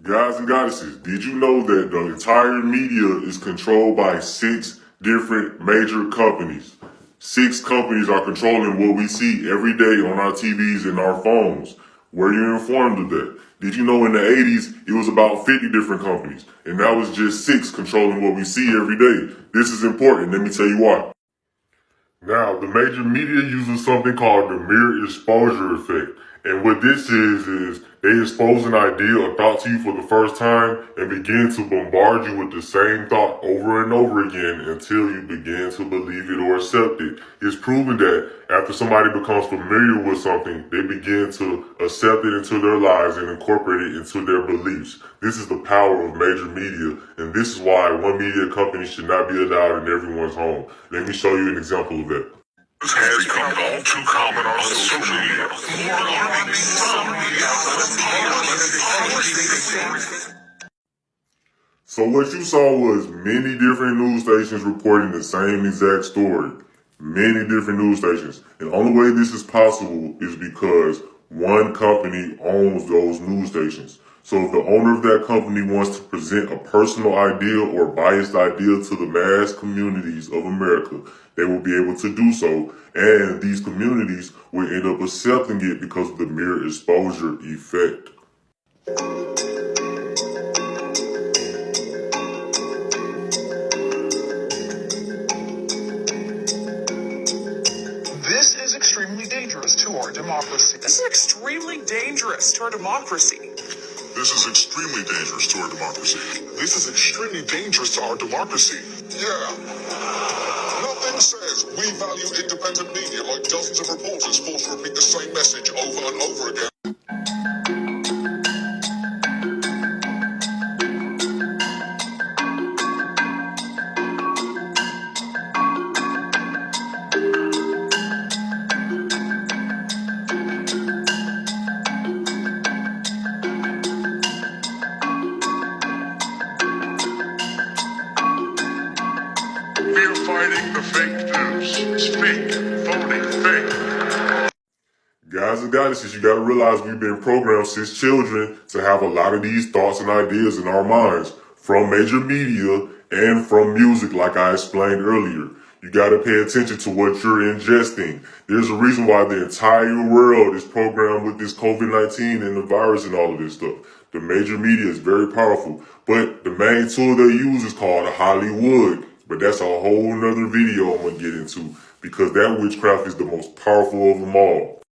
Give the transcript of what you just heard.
Guys and goddesses, did you know that the entire media is controlled by 6 different major companies? 6 companies are controlling what we see every day on our TVs and our phones. Were you informed of that? Did you know in the 80s it was about 50 different companies, and that was just 6 controlling what we see every day? This is important. Let me tell you why. Now, the major media uses something called the mere exposure effect. And what this is they expose an idea or thought to you for the first time and begin to bombard you with the same thought over and over again until you begin to believe it or accept it. It's proven that after somebody becomes familiar with something, they begin to accept it into their lives and incorporate it into their beliefs. This is the power of major media, and this is why one media company should not be allowed in everyone's home. Let me show you an example of that. Has become all too common on social media. More alarming, some media outlets. So what you saw was many different news stations reporting the same exact story. Many different news stations. And the only way this is possible is because one company owns those news stations. So if the owner of that company wants to present a personal idea or biased idea to the mass communities of America, they will be able to do so. And these communities will end up accepting it because of the mere exposure effect. This is extremely dangerous to our democracy. This is extremely dangerous to our democracy. This is extremely dangerous to our democracy. This is extremely dangerous to our democracy. Yeah. Nothing says we value independent media like dozens of reporters forced to repeat the same message over and over again. We're fighting the fake news. It's fake, phony, fake. Guys and goddesses, you gotta realize we've been programmed since children to have a lot of these thoughts and ideas in our minds from major media and from music, like I explained earlier. You gotta pay attention to what you're ingesting. There's a reason why the entire world is programmed with this COVID-19 and the virus and all of this stuff. The major media is very powerful, but the main tool they use is called Hollywood. But that's a whole nother video I'm gonna get into because that witchcraft is the most powerful of them all.